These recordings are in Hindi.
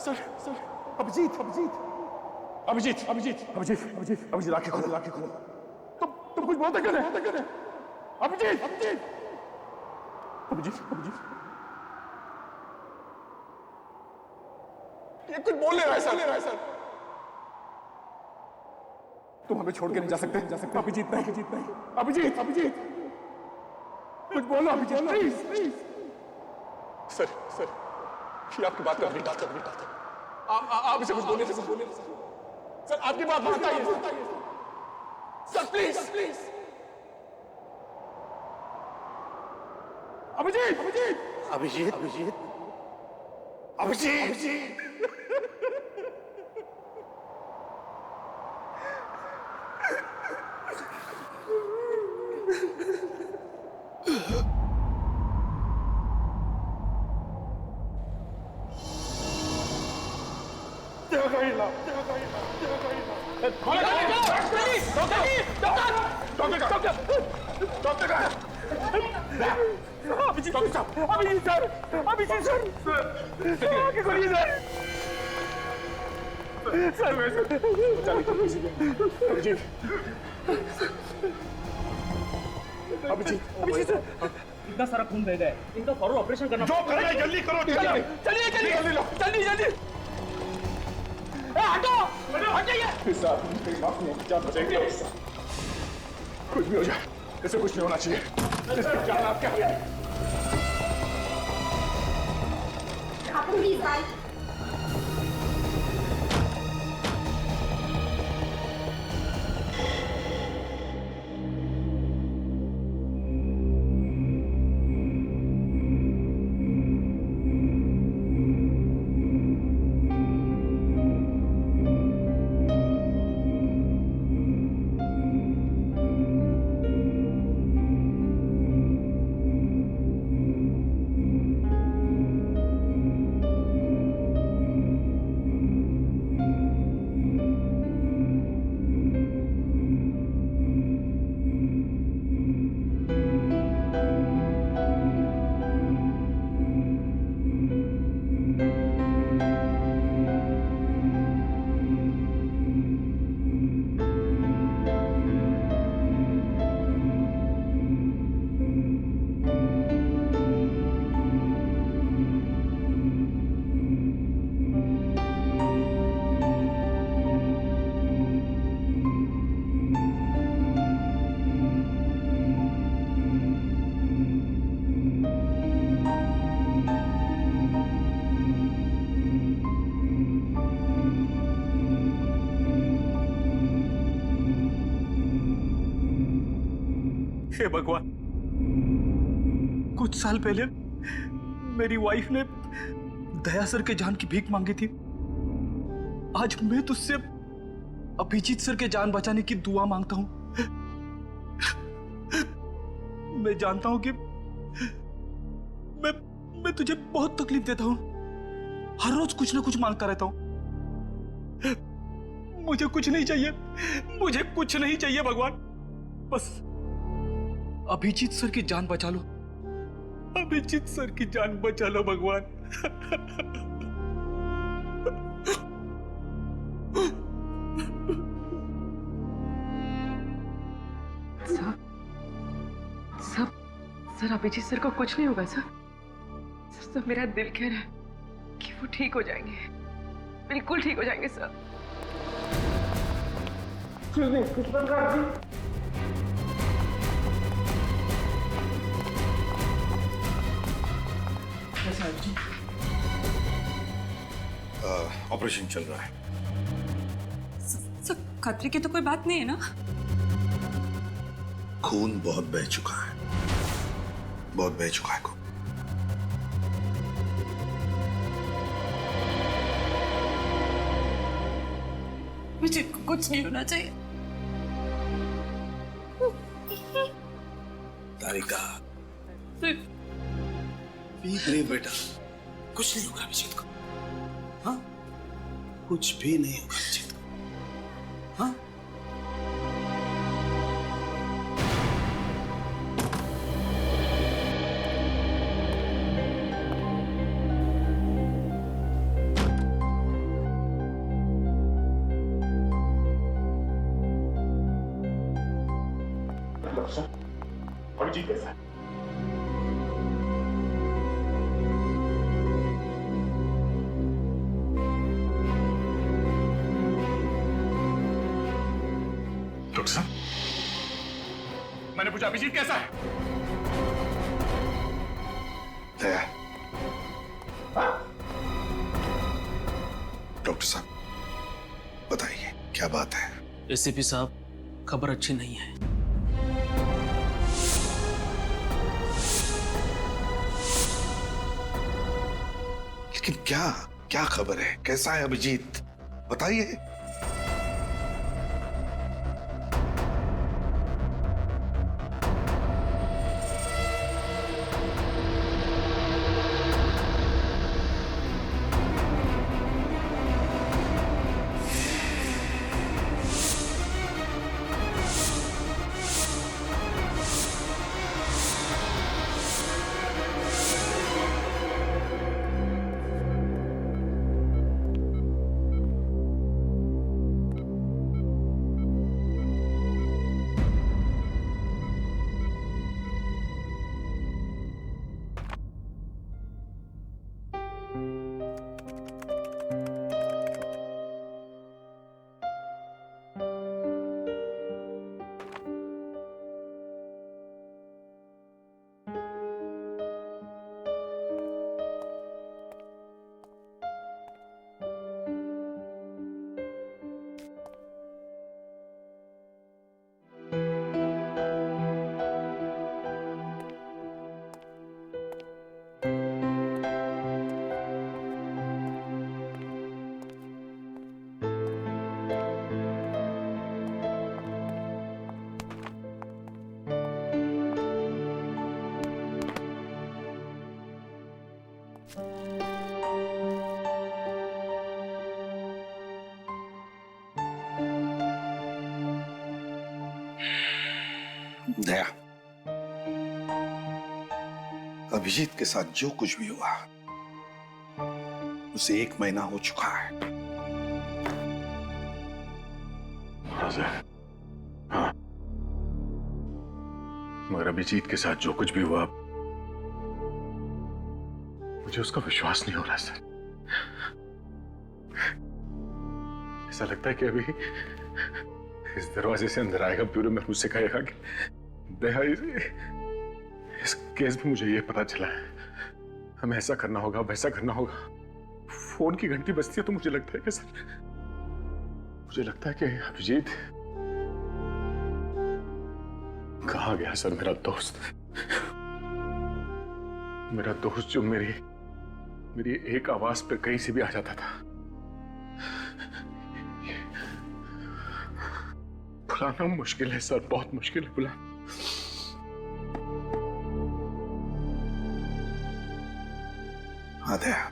सर सर अभिजीत अभिजीत अभिजीत अभिजीत अभिजीत अभिजीत अभिजीत आंखें खोलो आंखें खोलो। तुम कुछ बहुत कर रहे हैं। अभिजीत अभिजीत अभिजीत अभिजीत ये कुछ बोल ले रहा है सर। तुम हमें छोड़ के नहीं जा सकते अभिजीत नहीं अभिजीत अभिजीत कुछ बोलो Abhijit please please. Sir sir ये आपकी बात कर रही आप इसे कुछ बोले सर आपकी बात बताइए sir please please. Abhijit Abhijit Abhijit Abhijit Abhijit इतना सारा खून बह गया है, इनका फौरन ऑपरेशन करना। जो करना है जल्दी करो। जल्दी हटो हटाइए। क्या बचेंगे कुछ भी हो जाए इसे कुछ नहीं होना चाहिए। इसकी जान आपके हाथ में। प्लीज भाई हे भगवान, कुछ साल पहले मेरी वाइफ ने दया सर के जान की भीख मांगी थी। आज मैं तुझसे अभिजीत सर के जान बचाने की दुआ मांगता हूं। मैं जानता हूं कि मैं तुझे बहुत तकलीफ देता हूं। हर रोज कुछ ना कुछ मांगता रहता हूं। मुझे कुछ नहीं चाहिए, मुझे कुछ नहीं चाहिए भगवान। बस अभिजीत सर की जान बचा लो, अभिजीत सर की जान बचा लो भगवान। सर अभिजीत सर को कुछ नहीं होगा सर। सर मेरा दिल कह रहा है कि वो ठीक हो जाएंगे, बिल्कुल ठीक हो जाएंगे सर। ऑपरेशन चल रहा है। सर खतरे की तो कोई बात नहीं है ना? खून बहुत बह चुका है, बहुत बह चुका है खून। मुझे कुछ नहीं होना चाहिए। तारिका पीक रही बेटा, कुछ नहीं होगा अभिजीत को। हाँ, कुछ भी नहीं होगा अभिजीत को। हाँ, डॉक्टर साहब अभिजीत कैसा है? डॉक्टर साहब मैंने पूछा अभिजीत कैसा है? दया, डॉक्टर साहब बताइए क्या बात है? एसीपी साहब, खबर अच्छी नहीं है। लेकिन क्या क्या खबर है? कैसा है अभिजीत? बताइए। दया, अभिजीत के साथ जो कुछ भी हुआ उसे 1 महीना हो चुका है। हाँ, मगर अभिजीत के साथ जो कुछ भी हुआ मुझे उसका विश्वास नहीं हो रहा सर। ऐसा लगता है कि अभी इस दरवाजे से अंदर आएगा ब्यूरो में मुझसे कहेगा कि दया, इस केस में मुझे ये पता चला है, हमें ऐसा करना होगा, वैसा करना होगा। फोन की घंटी बजती है तो मुझे लगता है कि सर, मुझे लगता है कि अभिजीत कहाँ गया सर? मेरा दोस्त जो मेरी एक आवाज पे कहीं से भी आ जाता था। बुलाना मुश्किल है सर, बहुत मुश्किल है बुलाना। हाँ दया,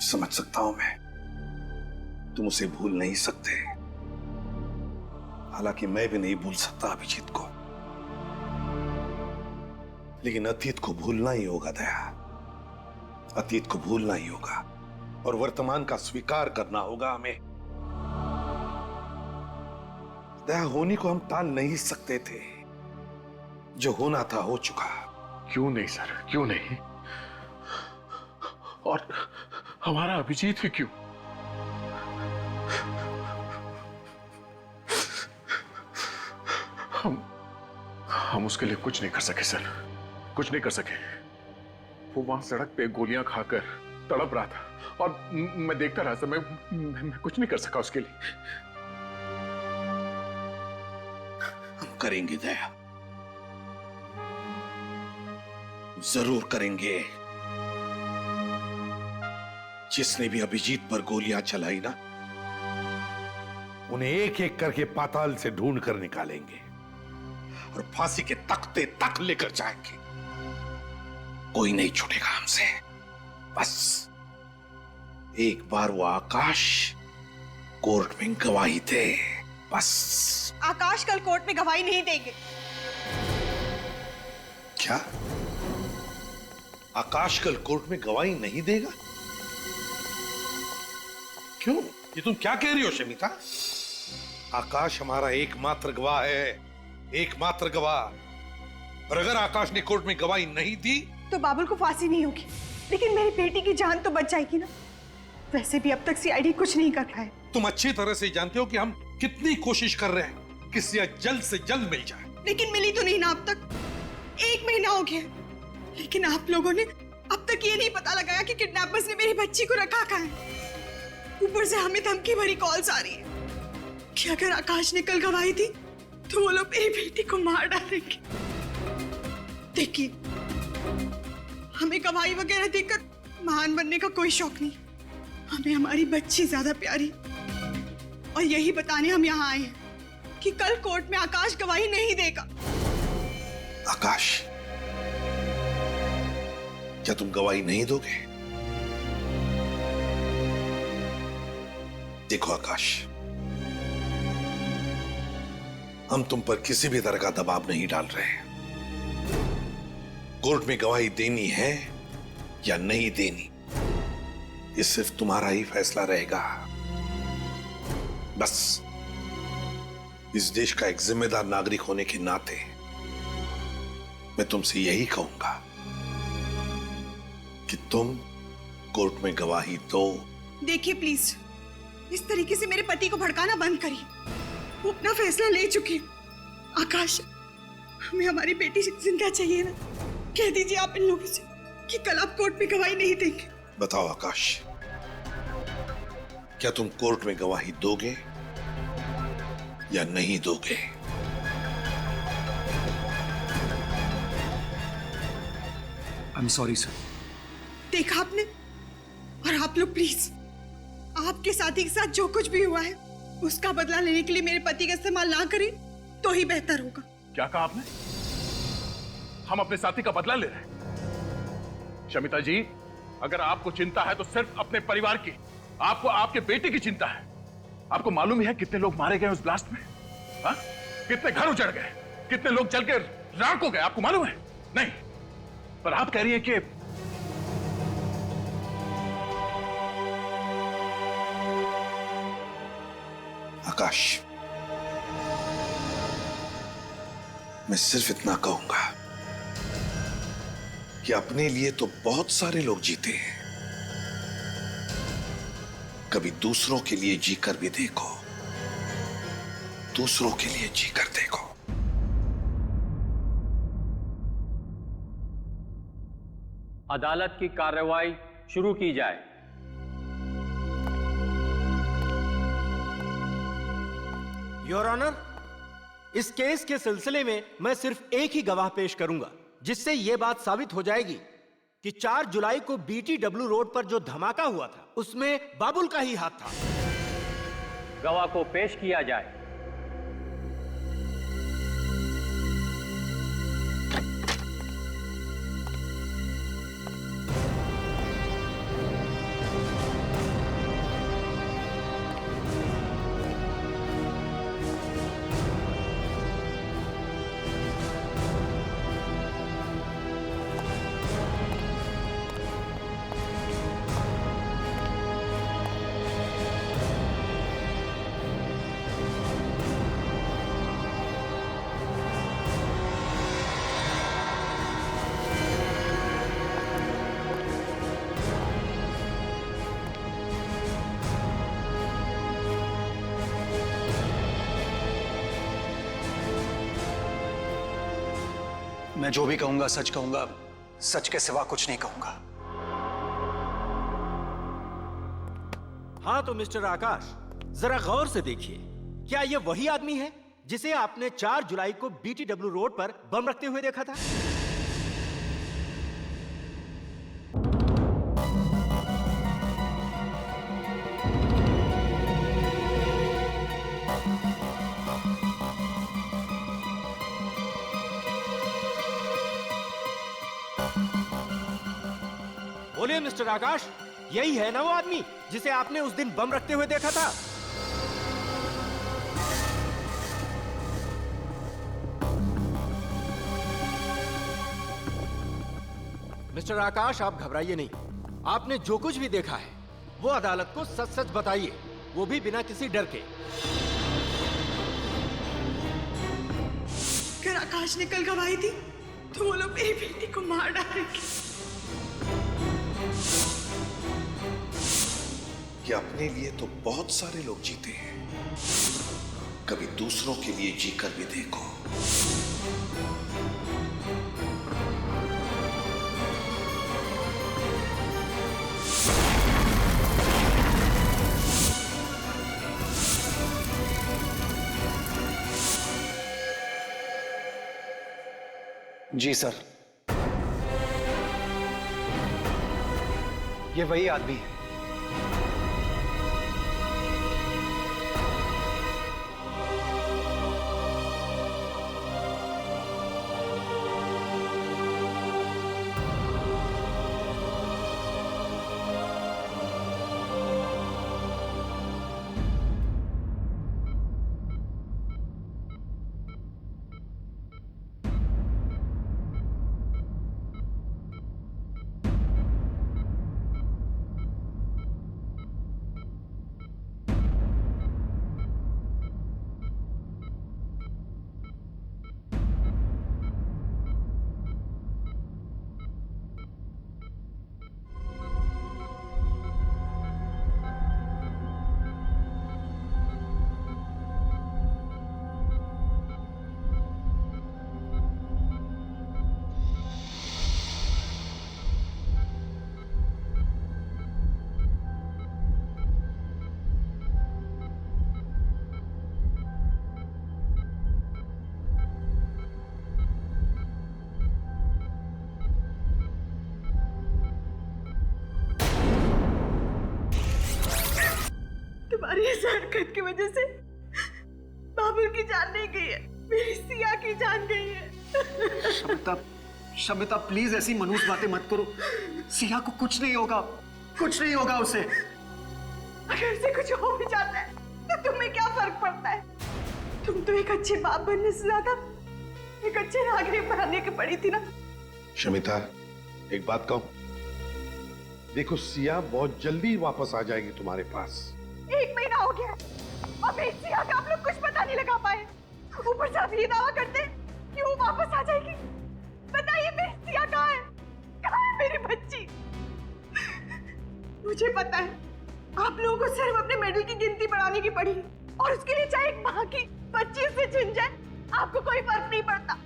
समझ सकता हूं मैं, तुम उसे भूल नहीं सकते। हालांकि मैं भी नहीं भूल सकता अभिजीत को, लेकिन अतीत को भूलना ही होगा दया। अतीत को भूलना ही होगा और वर्तमान का स्वीकार करना होगा हमें। दया, होनी को हम टाल नहीं सकते थे, जो होना था हो चुका। क्यों नहीं सर, क्यों नहीं? और हमारा अभिजीत ही क्यों? हम उसके लिए कुछ नहीं कर सके सर, कुछ नहीं कर सके। वो वहां सड़क पे गोलियां खाकर तड़प रहा था और मैं देखता रहा सर। मैं कुछ नहीं कर सका उसके लिए। हम करेंगे दया, जरूर करेंगे। जिसने भी अभिजीत पर गोलियां चलाई ना, उन्हें एक एक करके पाताल से ढूंढ कर निकालेंगे और फांसी के तख्ते तक लेकर जाएंगे। कोई नहीं छूटेगा हमसे। बस एक बार वो आकाश कोर्ट में गवाही दे, बस। आकाश कल कोर्ट में गवाही नहीं देंगे। क्या? आकाश कल कोर्ट में गवाही नहीं देगा? क्यों? ये तुम क्या कह रही हो शमिता? आकाश हमारा एकमात्र गवाह है। एकमात्र गवाह। और अगर आकाश ने कोर्ट में गवाही नहीं दी तो बाबुल को फांसी नहीं होगी, लेकिन मेरी बेटी की जान तो बच जाएगी ना। वैसे भी अब तक सीआईडी कुछ नहीं कर पाए। तुम अच्छी तरह से जानते हो कि हम कितनी कोशिश कर रहे हैं कि सिया जल्द से जल्द मिल जाए। लेकिन मिली तो नहीं ना अब तक। 1 महीना हो गया, लेकिन आप लोगों ने अब तक ये नहीं पता लगाया कि किडनैपर्स ने मेरी बच्ची को रखा कहाँ है। ऊपर से हमें धमकी भरी कॉल्स आ रही है कि अगर आकाश ने कल गवाही दी तो वो लोग मेरी बेटी को मार डालेंगे। देखिए, हमें गवाही वगैरह देकर महान बनने का कोई शौक नहीं, हमें हमारी बच्ची ज्यादा प्यारी। और यही बताने हम यहाँ आए हैं कि कल कोर्ट में आकाश गवाही नहीं देगा। आकाश, क्या तुम गवाही नहीं दोगे? देखो आकाश, हम तुम पर किसी भी तरह का दबाव नहीं डाल रहे हैं। कोर्ट में गवाही देनी है या नहीं देनी, ये सिर्फ तुम्हारा ही फैसला रहेगा। बस इस देश का एक जिम्मेदार नागरिक होने के नाते मैं तुमसे यही कहूंगा कि तुम कोर्ट में गवाही दो। देखिए प्लीज, इस तरीके से मेरे पति को भड़काना बंद करिए। वो अपना फैसला ले चुके हैं। आकाश, हमें हमारी बेटी जिंदा चाहिए ना। कह दीजिए आप इन लोगों से कि कल आप कोर्ट में गवाही नहीं देंगे। बताओ आकाश, क्या तुम कोर्ट में गवाही दोगे या नहीं दोगे? I am sorry sir. देखा आपने? और आप लोग प्लीज, आपके साथी के साथ जो कुछ भी हुआ है उसका बदला लेने के लिए मेरे पति का इस्तेमाल ना करें तो ही बेहतर होगा। क्या कहा आपने? हम अपने साथी का बदला ले रहे हैं? शमिता जी, अगर आपको चिंता है तो सिर्फ अपने परिवार की, आपको आपके बेटे की चिंता है। आपको मालूम ही है कितने लोग मारे गए उस ब्लास्ट में? हा? कितने घर उजड़ गए, कितने लोग जल के राख हो गए, आपको मालूम है? नहीं, पर आप कह रही हैं कि आकाश, मैं सिर्फ इतना कहूंगा कि अपने लिए तो बहुत सारे लोग जीते हैं, कभी दूसरों के लिए जीकर भी देखो, दूसरों के लिए जीकर देखो। अदालत की कार्रवाई शुरू की जाए। योर ऑनर, इस केस के सिलसिले में मैं सिर्फ एक ही गवाह पेश करूंगा, जिससे यह बात साबित हो जाएगी कि 4 जुलाई को BTW रोड पर जो धमाका हुआ था उसमें बाबुल का ही हाथ था। गवाह को पेश किया जाए। मैं जो भी कहूंगा सच कहूंगा, सच के सिवा कुछ नहीं कहूंगा। हाँ तो मिस्टर आकाश, जरा गौर से देखिए, क्या यह वही आदमी है जिसे आपने 4 जुलाई को BTW रोड पर बम रखते हुए देखा था? बोलिए मिस्टर आकाश, यही है ना वो आदमी जिसे आपने उस दिन बम रखते हुए देखा था? मिस्टर आकाश, आप घबराइए नहीं। आपने जो कुछ भी देखा है वो अदालत को सच सच बताइए, वो भी बिना किसी डर के। आकाश ने कल गवाही दी तो वो लोग मेरी बेटी को मार डालेंगे। कि अपने लिए तो बहुत सारे लोग जीते हैं, कभी दूसरों के लिए जीकर भी देखो। जी सर, ये वही आदमी है। तुम्हारी इस हरकत की वजह से बाबुल की जान नहीं गई है, मेरी सिया की जान गई है। शमिता, शमिता प्लीज ऐसी मनहूस बातें मत करो। सिया को कुछ नहीं होगा, कुछ नहीं होगा उसे। अगर उसे कुछ हो भी जाता है तो तुम्हें क्या फर्क पड़ता है? तुम तो एक अच्छे बाप बनने से ज्यादा एक अच्छे नागरिक बनने की पड़ी थी ना। शमिता, एक बात कहूं, देखो सिया बहुत जल्दी वापस आ जाएगी तुम्हारे पास। 1 महीना हो गया और मेरी सिया का आप लोग कुछ पता नहीं लगा पाए। ऊपर से आप ये दावा करते हैं कि वो वापस आ जाएगी। बताइए मेरी सिया कहाँ है? कहाँ है मेरी बच्ची? मुझे पता है आप लोगों को सिर्फ अपने मेडल की गिनती बढ़ाने की पड़ी और उसके लिए चाहे एक माँ की 25 से छिन जाए, आपको कोई फर्क नहीं पड़ता।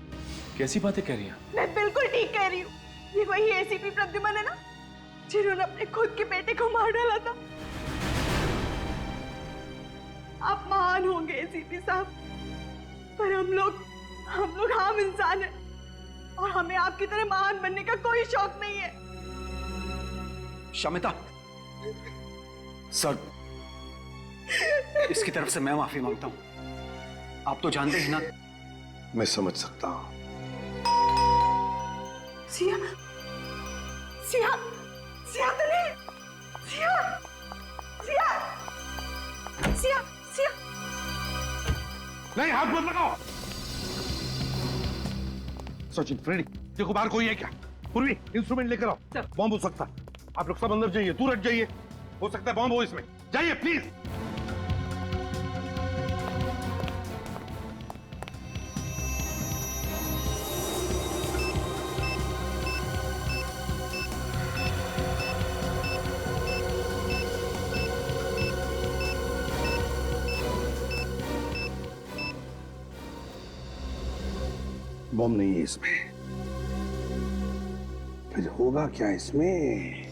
कैसी बातें कह रही हैं? मैं बिल्कुल ठीक कह रही हूँ। ये वही एसीपी प्रद्युमन है ना, जिन्होंने अपने खुद के बेटे को मार डाला था। आप महान होंगे एसीपी साहब, पर हम लोग आम इंसान हैं और हमें आपकी तरह महान बनने का कोई शौक नहीं है। शमिता, सर, इसकी तरफ से मैं माफी मांगता हूं। आप तो जानते हैं ना। मैं समझ सकता हूं। सिया, सिया, सिया तो नहीं, सिया, सिया, सिया, सिया। नहीं, हाथ मत लगाओ। सचिन, फ्रेडी, देखो बाहर कोई है क्या? पूर्वी, इंस्ट्रूमेंट लेकर आओ। बॉम्ब हो सकता है। आप लोग सब अंदर जाइए, दूर हट जाइए। हो सकता है बॉम्ब हो इसमें। जाइए प्लीज। बॉम्ब नहीं है इसमें। फिर होगा क्या इसमें?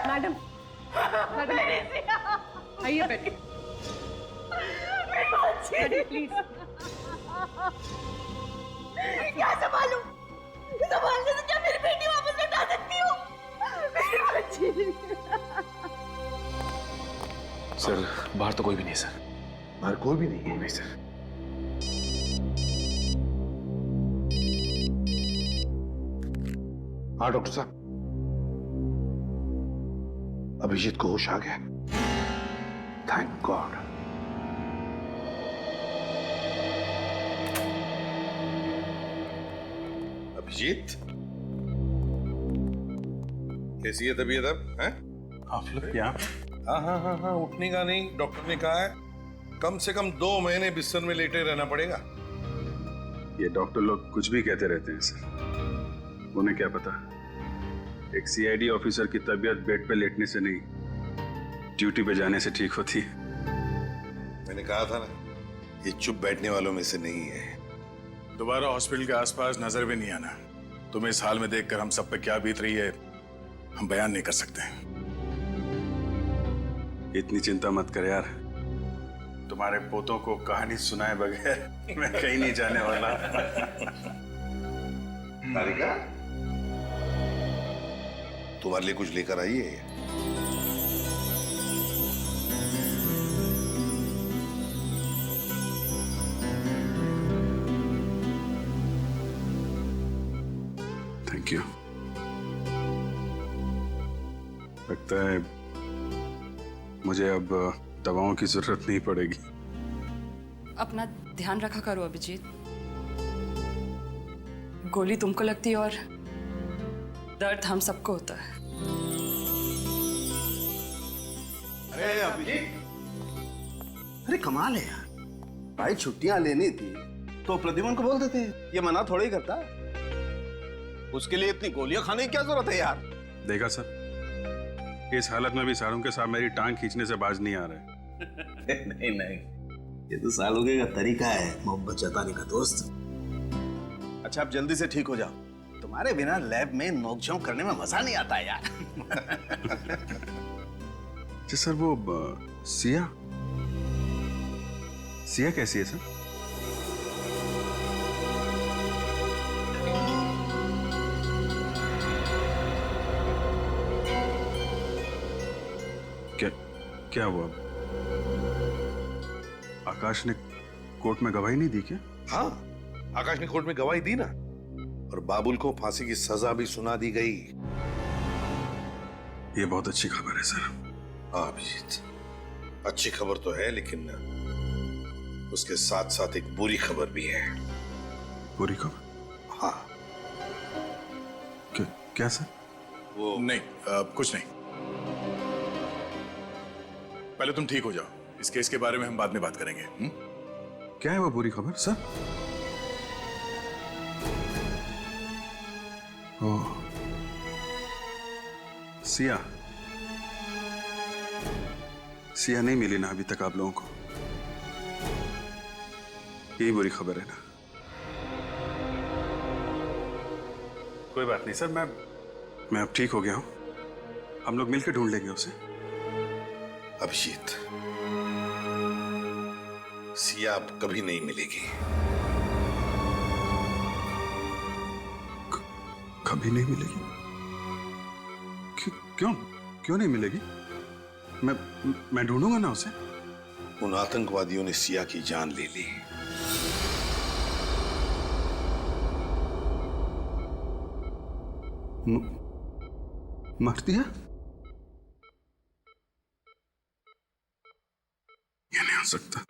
मैडम, मैडम, आइए बैठिए। बाहर तो कोई भी नहीं सर। बाहर कोई भी नहीं है? नहीं सर। हाँ डॉक्टर साहब, अभिजीत को होश आ गया। Thank God. अभिजीत, कैसी है तबीयत अब? हैं? आप लोग यहाँ? हाँ हाँ हाँ हाँ, उठने का नहीं, डॉक्टर ने कहा है कम से कम 2 महीने बिस्तर में लेटे रहना पड़ेगा। ये डॉक्टर लोग कुछ भी कहते रहते हैं सर, उन्हें क्या पता एक सीआईडी ऑफिसर की तबीयत बेड पे लेटने से नहीं, ड्यूटी पे जाने से ठीक होती है। मैंने कहा था ना, ये चुप बैठने वालों में से नहीं है। दोबारा हॉस्पिटल के आसपास नजर भी नहीं आना। तुम्हें इस हाल में देखकर हम सब पे क्या बीत रही है हम बयान नहीं कर सकते। इतनी चिंता मत कर यार, तुम्हारे पोतों को कहानी सुनाए बगैर मैं कहीं नहीं जाने वाला। तारिका, तुम्हारे लिए कुछ लेकर आई है? Thank you. लगता है मुझे अब दवाओं की जरूरत नहीं पड़ेगी। अपना ध्यान रखा करो अभिजीत। गोली तुमको लगती है और दर्द हम सबको होता है। अरे अभिजीत, अरे कमाल है यार, भाई छुट्टियां लेनी थी तो प्रद्युमन को बोल देते, ये मना थोड़ा ही करता। उसके लिए इतनी गोलियां खाने की क्या जरूरत है यार? देखा सर, इस हालत में भी सारों के साथ मेरी टांग खींचने से बाज नहीं आ रहे। नहीं नहीं, ये तो सालोगे का तरीका है मोहब्बत जताने का दोस्त। अच्छा आप जल्दी से ठीक हो जाओ, तुम्हारे बिना लैब में नोकझोंक करने में मजा नहीं आता यार। जी सर, वो सिया सिया कैसी है सर? क्या हुआ? आकाश ने कोर्ट में गवाही नहीं दी क्या? हाँ, आकाश ने कोर्ट में गवाही दी ना, और बाबुल को फांसी की सजा भी सुना दी गई। ये बहुत अच्छी खबर है सर। हाँ अभिजीत, अच्छी खबर तो है, लेकिन उसके साथ साथ एक बुरी खबर भी है। बुरी खबर? हाँ। क्या सर? वो नहीं, कुछ नहीं। पहले तुम ठीक हो जाओ, इस केस के बारे में हम बाद में बात करेंगे। क्या है वो बुरी खबर सर? ओह, सिया सिया नहीं मिली ना अभी तक आप लोगों को? यही बुरी खबर है ना? कोई बात नहीं सर, मैं अब ठीक हो गया हूं, हम लोग मिलकर ढूंढ लेंगे उसे। अभिजीत, सिया अब कभी नहीं मिलेगी। कभी नहीं मिलेगी? क्यों नहीं मिलेगी? मैं ढूंढूंगा ना उसे। उन आतंकवादियों ने सिया की जान ले ली। मार दिया? ये नहीं हो सकता,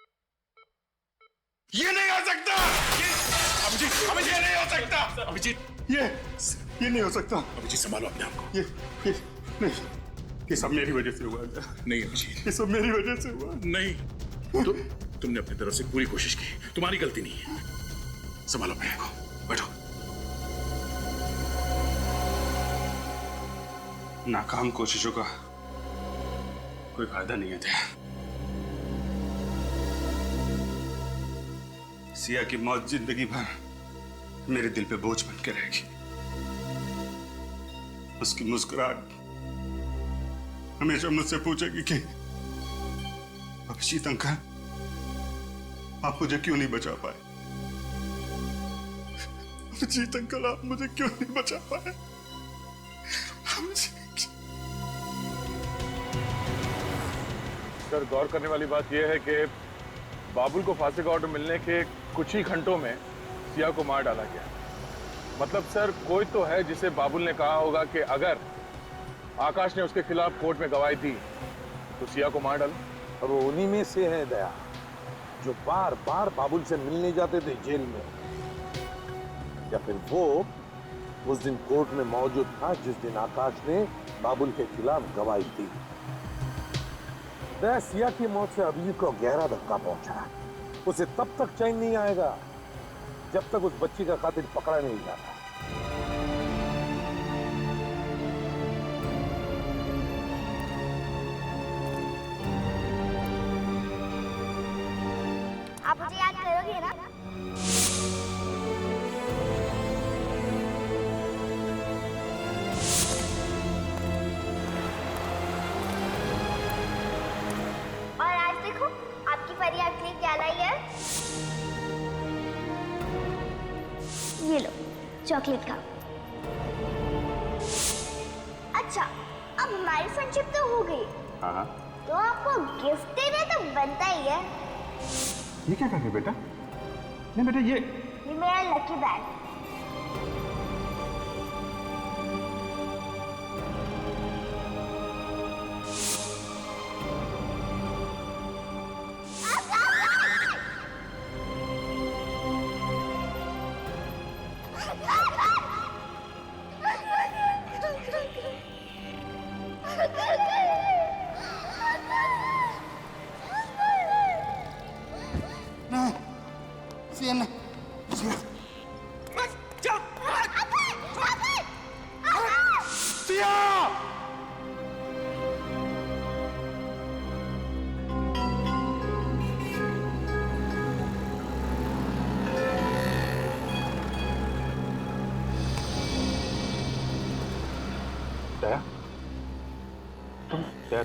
ये नहीं हो सकता। अभिजीत, अभिजीत, ये नहीं हो सकता। अभिजीत, ये नहीं हो सकता। अभिजीत संभालो अपने आप को। ये नहीं, ये सब मेरी वजह से हुआ। नहीं अभिजीत, ये सब मेरी वजह से हुआ। नहीं, तुमने अपनी तरफ से पूरी कोशिश की, तुम्हारी गलती नहीं है। संभालो अपने आप को, बैठो। नाकाम कोशिशों का कोई फायदा नहीं है। सिया की मौत जिंदगी भर मेरे दिल पे बोझ बन के रहेगी। उसकी मुस्कुराहट हमेशा मुझसे पूछेगी कि अभिजीत अंकल, आप मुझे क्यों नहीं बचा पाए? अभिजीत अंकल, आप मुझे क्यों नहीं बचा पाए? सर, गौर करने वाली बात यह है कि बाबुल को फांसी का ऑर्डर मिलने के कुछ ही घंटों में सिया को मार डाला गया। मतलब सर, कोई तो है जिसे बाबुल ने कहा होगा कि अगर आकाश ने उसके खिलाफ कोर्ट में गवाही दी तो सिया को मार डालो। और वो उन्हीं में से है दया, जो बार बार बाबुल से मिलने जाते थे जेल में, या फिर वो उस दिन कोर्ट में मौजूद था जिस दिन आकाश ने बाबुल के खिलाफ गवाही दी। दया, सिया की मौत से अभिजीत को गहरा धक्का पहुंचा। उसे तब तक चैन नहीं आएगा जब तक उस बच्ची का कातिल पकड़ा नहीं जाता। आप मुझे याद करोगे ना? और आज देखो आपकी परी आपके लिए क्या लाई है। ये लो चॉकलेट खाओ। अच्छा, अब हमारी फ्रेंडशिप तो हो गई, हाँ, तो आपको गिफ्ट देना तो बनता ही है। ये क्या कर रहे बेटा? नहीं बेटा, ये मेरा लकी बैग।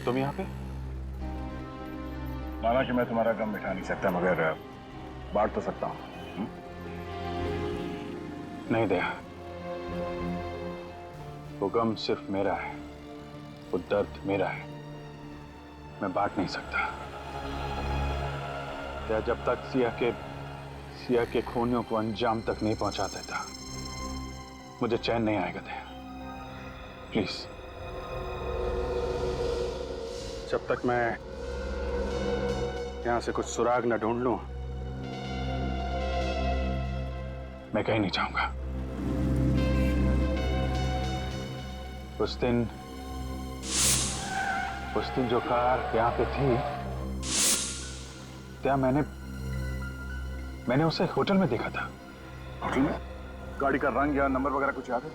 तुम यहाँ पे? माना कि मैं तुम्हारा गम मिटा नहीं सकता, मगर बांट तो सकता हूँ। नहीं दया, वो गम सिर्फ मेरा है, वो दर्द मेरा है, मैं बांट नहीं सकता। दया, जब तक सिया के खूनियों को अंजाम तक नहीं पहुंचा देता मुझे चैन नहीं आएगा। दया प्लीज, जब तक मैं यहां से कुछ सुराग न ढूंढ लूं मैं कहीं नहीं जाऊंगा। उस दिन जो कार यहां पे थी, क्या मैंने उसे होटल में देखा था। होटल में? गाड़ी का रंग या नंबर वगैरह कुछ याद है?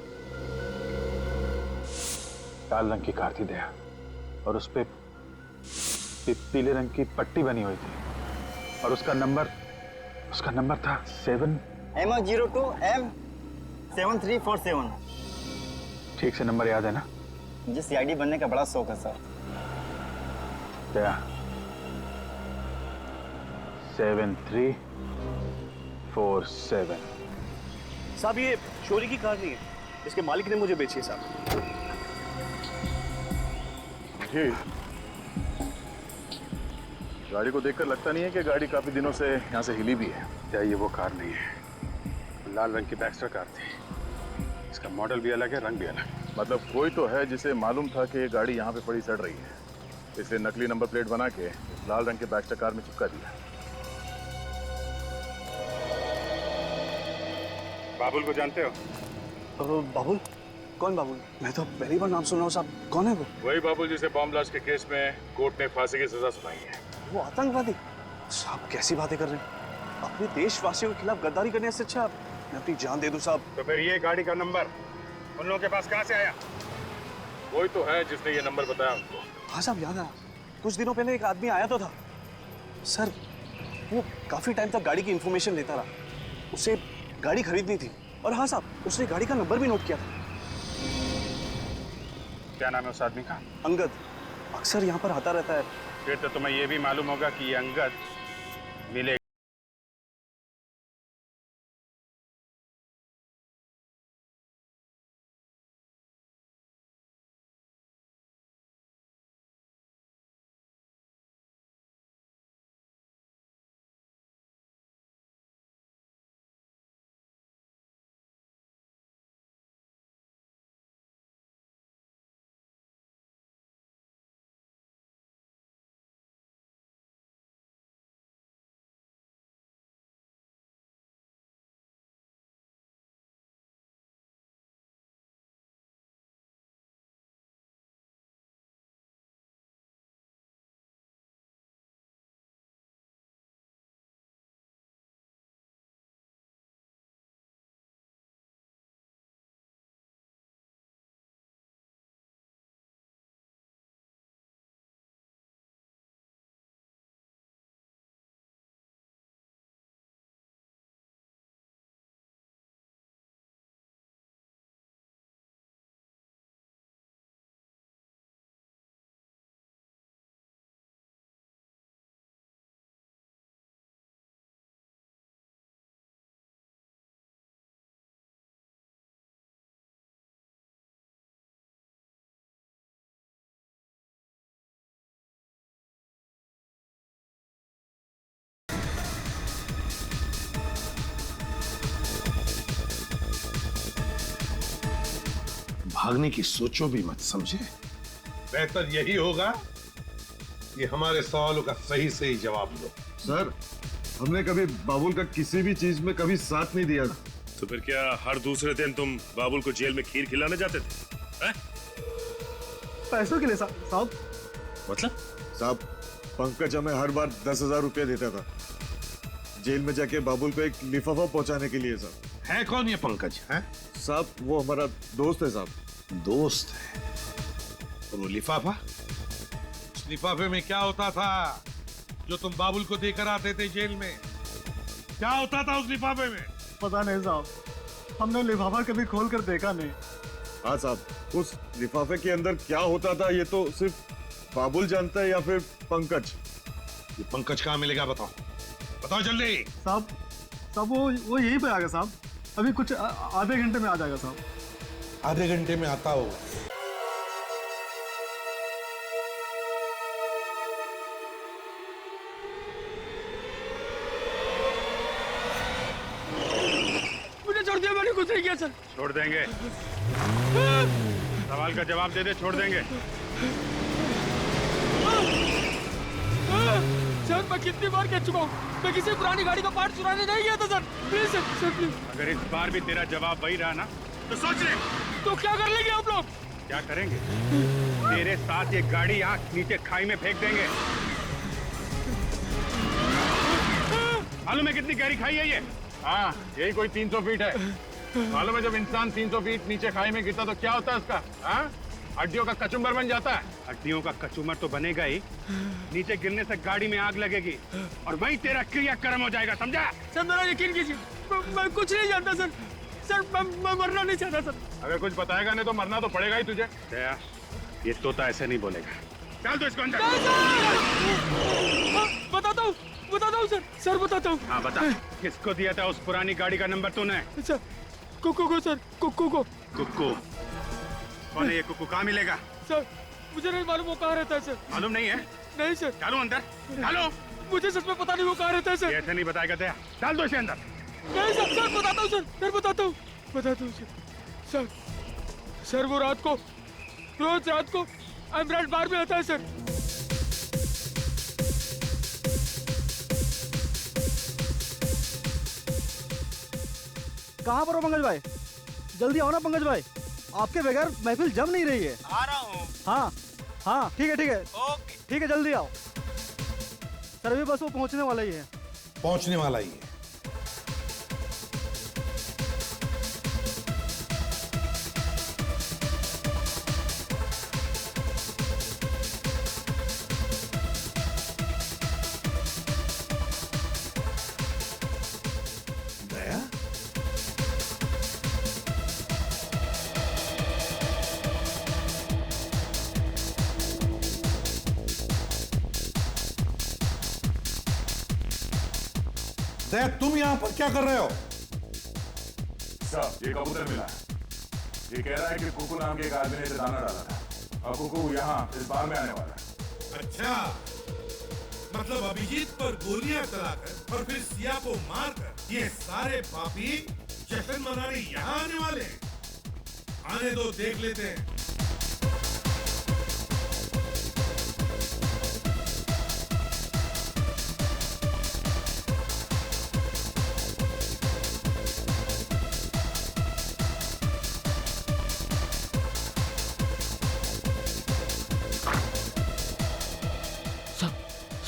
लाल रंग की कार थी दया, और उस पे पीले रंग की पट्टी बनी हुई थी, और उसका नंबर था 7 M02 M7347। ठीक से नंबर याद है ना? मुझे सीआईडी बनने का बड़ा शौक है सर। क्या? 7347। साहब, ये चोरी की कार नहीं है, इसके मालिक ने मुझे बेची है साहब। जी, गाड़ी को देखकर लगता नहीं है कि गाड़ी काफी दिनों से यहाँ से हिली भी है। क्या ये वो कार नहीं है? लाल रंग की बैक्स्टर कार थी, इसका मॉडल भी अलग है, रंग भी अलग। मतलब कोई तो है जिसे मालूम था कि ये गाड़ी यहाँ पे पड़ी सड़ रही है, इसलिए नकली नंबर प्लेट बना के लाल रंग के बैक्स्टर कार में चिपका दिया। बाबुल को जानते हो? बाबुल? कौन बाबुल? मैं तो पहली बार नाम सुन रहा हूँ साहब। कौन है वो? वही बाबुल जिसे बॉम्ब ब्लास्ट के केस में कोर्ट ने फांसी की सजा सुनाई है। वो आतंकवादी? साहब कैसी बातें कर रहे हैं? अपने देशवासियों के खिलाफ गद्दारी करने से अच्छा मैं अपनी जान दे दूं साहब। तो फिर ये गाड़ी का नंबर उन लोगों के पास कहाँ से आया? कोई तो है जिसने ये नंबर बताया उनको। हाँ साहब, याद आया। कुछ दिनों पहले एक आदमी आया तो था सर, वो काफी टाइम तक गाड़ी की इंफॉर्मेशन लेता रहा, उसे गाड़ी खरीदनी थी, और हाँ साहब, उसने गाड़ी का नंबर भी नोट किया था। क्या नाम है उस आदमी का? अंगद। अक्सर यहाँ पर आता रहता है। फिर तो तुम्हें यह भी मालूम होगा कि ये अंगद मिले भागने की सोचो भी मत, समझे? बेहतर यही होगा कि हमारे सवालों का सही सही जवाब दो। सर, हमने कभी बाबुल का किसी भी चीज में कभी साथ नहीं दिया। तो फिर क्या हर दूसरे दिन तुम बाबुल को जेल में खीर खिलाने जाते थे? हैं? पैसों के लिए साहब। मतलब? साहब, पंकज हमें हर बार 10,000 रुपया देता था जेल में जाके बाबुल को एक लिफाफा पहुंचाने के लिए। साहब, है कौन ये पंकज? है साहब, वो हमारा दोस्त है। साहब, दोस्त है? और वो लिफाफा? उस लिफाफे में क्या होता था जो तुम बाबुल को देकर आते थे जेल में? क्या होता था उस लिफाफे में? पता नहीं साहब, हमने लिफाफा कभी खोल कर देखा नहीं। हाँ साहब, उस लिफाफे के अंदर क्या होता था ये तो सिर्फ बाबुल जानता है या फिर पंकज। ये पंकज कहाँ मिलेगा? बताओ बताओ जल्दी। साहब वो यहीं पे आ गया साहब, अभी कुछ आधे घंटे में आ जाएगा साहब। आधे घंटे में आता हो? मुझे छोड़ दिया, मैंने कुछ नहीं किया सर। छोड़ देंगे? सवाल का जवाब दे दे, छोड़ देंगे। सर, मैं कितनी बार कह चुका हूँ, मैं किसी पुरानी गाड़ी का पार्ट चुराने नहीं गया था सर। Please sir please. अगर इस बार भी तेरा जवाब वही रहा ना तो सोच ले। तो क्या कर लेंगे आप लोग? क्या करेंगे? तेरे साथ ये गाड़ी आंख नीचे खाई में फेंक देंगे। मालूम है कितनी गहरी खाई है ये? हाँ, यही कोई 300 फीट है। मालूम है जब इंसान 300 फीट नीचे खाई में गिरता तो क्या होता है उसका? हाँ, हड्डियों का कचुम्बर बन जाता है। हड्डियों का कचुम्बर तो बनेगा ही, नीचे गिरने से गाड़ी में आग लगेगी और वही तेरा क्रियाक्रम हो जाएगा, समझा? सर मेरा यकीन कीजिए, मैं कुछ नहीं जानता सर। सर मैं मरना नहीं चाहता सर। अगर कुछ बताएगा नहीं तो मरना तो पड़ेगा ही तुझे। ये तोता ऐसे नहीं बोलेगा। चल तो इसको अंदर। बताता हूँ सर। सर बताता हूँ। हाँ बता, किसको दिया था उस पुरानी गाड़ी का नंबर तूने? सर कुक्कू को सर, कुक्कू को। कुक्कू? कौन है ये कुक्कू? कहाँ मिलेगा? सर मुझे नहीं मालूम वो कहाँ रहता है सर। मालूम नहीं है? नहीं सर। डालो अंदर, डालो। मुझे सच में पता नहीं वो कहाँ रहता है सर। ऐसे नहीं बताएगा तेरा, डाल दो इसे अंदर। नहीं सर, सर बताता हूँ सर, सर बताता हूँ सर। सर वो रात को, रोज रात को एमराल्ड बार में आता है सर। कहाँ पर हो पंकज भाई? जल्दी आओ ना पंकज भाई, आपके बगैर महफिल जम नहीं रही है। आ रहा हूँ। हाँ ठीक है ओके। ठीक है, जल्दी आओ। सर अभी बस वो पहुंचने वाला ही है। पहुंचने वाला ही है। दया? दया, तुम यहाँ पर क्या कर रहे हो? ये कबूतर मिला है। ये कह रहा है कि कुकू नाम के एक आदमी ने इसे दाना डाला था और कुकू यहाँ इस बार में आने वाला है। अच्छा, मतलब अभिजीत पर गोलियां चलाकर और फिर सिया को मारकर ये सारे पापी जश्न मनाने यहाँ आने वाले हैं। आने दो, देख लेते हैं।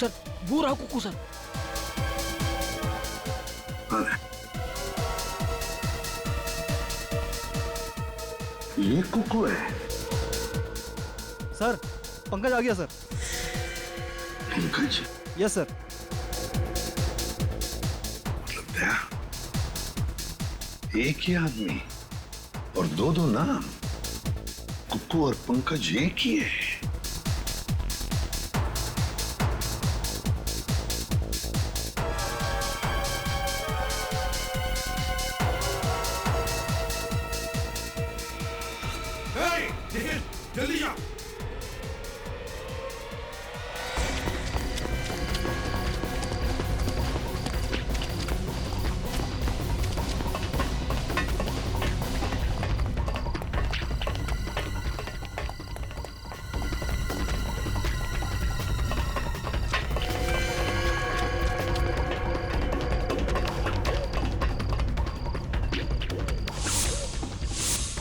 सर वो रहा कुक्कू सर। ये कुकू है? सर पंकज आ गया सर। पंकज? Yes sir. मतलब दया, एक ही आदमी और दो दो नाम? कुकू और पंकज एक ही है? जल्दी जा।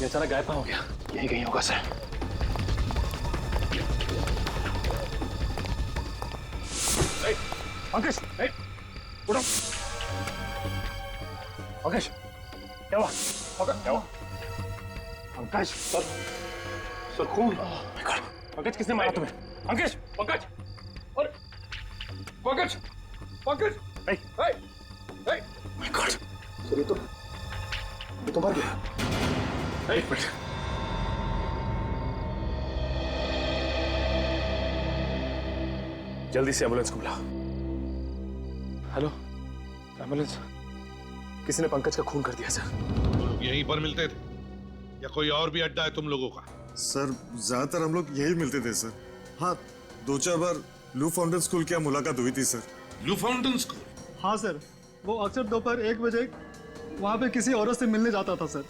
बेचारा गायब हो गया। यही कहीं होगा सर। अंकेश, उठो। अंकेश, क्या हुआ? क्या हुआ? अंकेश, सर खून। पंकज, किसने मारा तुम्हें? अंकेश, पंकज, और Pankaj, Pankaj, my God, sir ये तो मर गया। एक मिनट, जल्दी से एम्बुलेंस को बुला। Hello, ambulance. किसी ने पंकज का खून कर दिया सर। यहीं पर मिलते थे या कोई और भी अड्डा है तुम लोगों का? सर ज्यादातर हम लोग यही मिलते थे सर। हाँ, 2-4 बार लू फाउंटेन स्कूल की मुलाकात हुई थी सर। लू फाउंटेन स्कूल? हाँ सर, वो अक्सर दोपहर 1 बजे वहाँ पे किसी औरत से मिलने जाता था सर,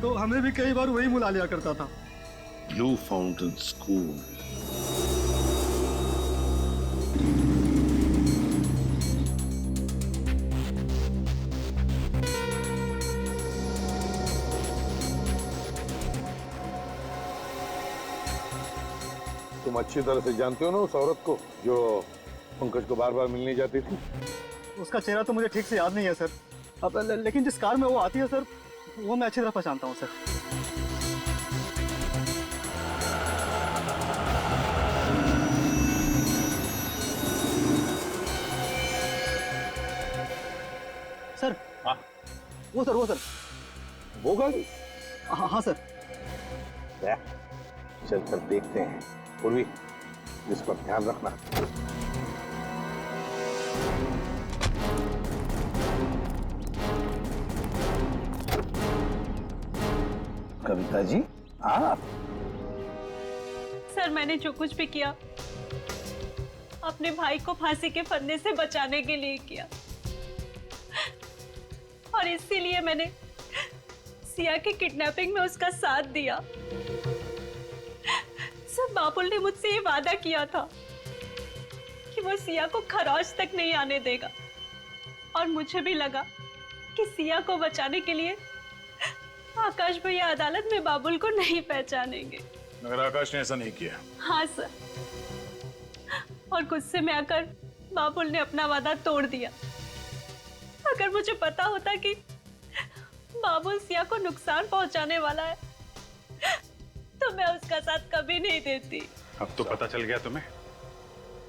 तो हमें भी कई बार वही बुला लिया करता था। लू फाउंटेन स्कूल। तुम अच्छी तरह से जानते हो ना उस औरत को जो पंकज को बार बार मिलने जाती थी? उसका चेहरा तो मुझे ठीक से याद नहीं है सर, अब लेकिन जिस कार में वो आती है सर, वो मैं अच्छी तरह पहचानता हूँ सर। सर, हाँ, वो सर वो गाड़ी? हाँ सर। चल कर देखते हैं। पूर्वी, इस पर ध्यान रखना। कविता जी, आप? सर, मैंने जो कुछ भी किया अपने भाई को फांसी के फंदे से बचाने के लिए किया, और इसीलिए मैंने सिया की किडनैपिंग में उसका साथ दिया। सर, बाबुल ने मुझसे ये वादा किया था कि वो सिया को खरौच तक नहीं आने देगा, और मुझे भी लगा कि सिया को बचाने के लिए आकाश भैया अदालत में बाबुल को नहीं पहचानेंगे। मगर आकाश ने ऐसा नहीं किया। हाँ सर, और गुस्से में आकर बाबुल ने अपना वादा तोड़ दिया। अगर मुझे पता होता कि बाबुल सिया को नुकसान पहुंचाने वाला है तो मैं उसका साथ कभी नहीं देती। अब तो पता चल गया तुम्हें,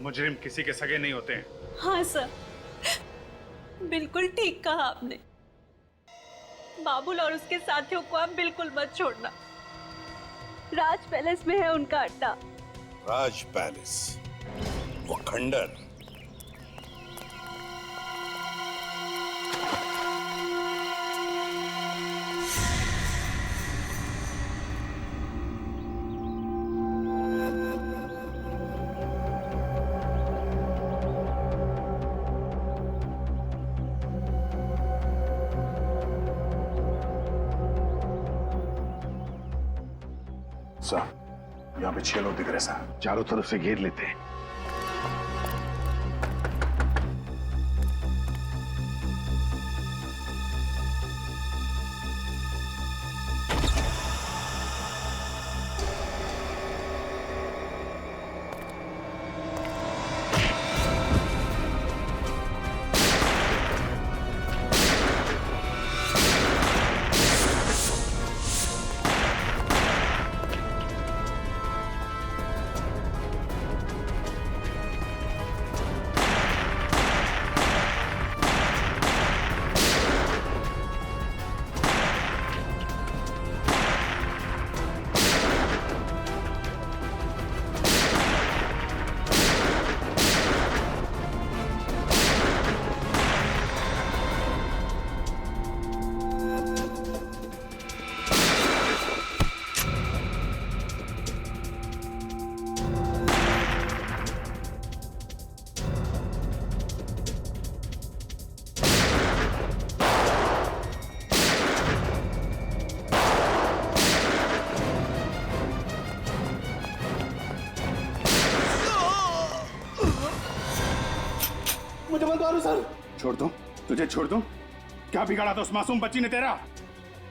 मुजरिम किसी के सगे नहीं होते हैं। हाँ सर, बिल्कुल ठीक कहा आपने। बाबुल और उसके साथियों को आप बिल्कुल मत छोड़ना। राज पैलेस में है उनका अड्डा। राज पैलेस, वो खंडर। यहाँ पे 6 लोग दिख रहे सर। चारों तरफ से घेर लेते हैं। मुझे मत मारो सर। छोड़ दो, तुझे छोड़ दो। क्या बिगाड़ा था उस मासूम बच्ची ने तेरा?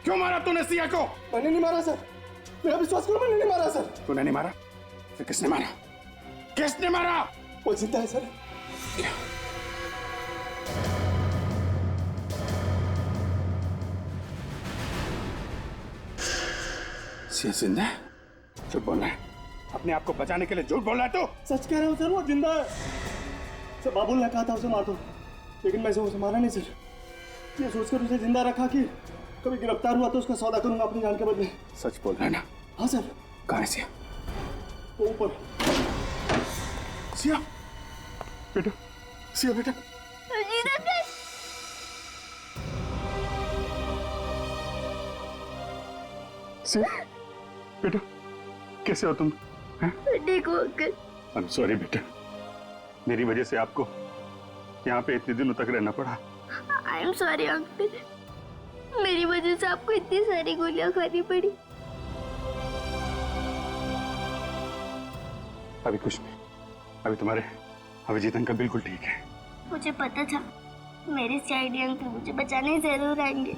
क्यों मारा तूने सिया को? मैंने नहीं मारा सर, मेरा विश्वास करो, मैंने नहीं मारा सर। तूने नहीं मारा? फिर किसने मारा? किसने मारा? वो जिंदा है सर। सिया जिंदा है? झूठ बोल रहा है, अपने आप को बचाने के लिए झूठ बोल रहा है तू? सच कह रहा हूँ सर, वो जिंदा है सर। बाबुल ने कहा था उसे मार दो, लेकिन मैं उसे मारा नहीं सर। ये सोचकर उसे जिंदा रखा कि कभी गिरफ्तार हुआ तो उसका सौदा करूंगा अपनी जान के बदले। सच बोल रहा है ना? हाँ सर। कहाँ है सिया? वो ऊपर। सिया बेटा, सिया बेटा। सिया बेटा, कैसे हो तुम? देखो अंकल। आई एम सॉरी बेटा, मेरी वजह से आपको यहाँ पे इतने दिनों तक रहना पड़ा। आई एम सॉरी अंकल, मेरी वजह से आपको इतनी सारी गोलियां खानी पड़ी। अभी कुछ नहीं, अभी तुम्हारे अभिजीत अंकल बिल्कुल ठीक है। मुझे पता था मेरे सीआईडी अंकल मुझे बचाने जरूर आएंगे।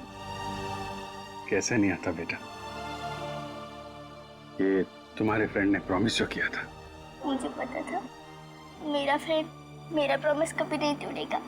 कैसे नहीं आता बेटा, ये तुम्हारे फ्रेंड ने प्रॉमिस जो किया था। मुझे पता था मेरा फ्रेंड मेरा प्रॉमिस कभी नहीं तोड़ेगा।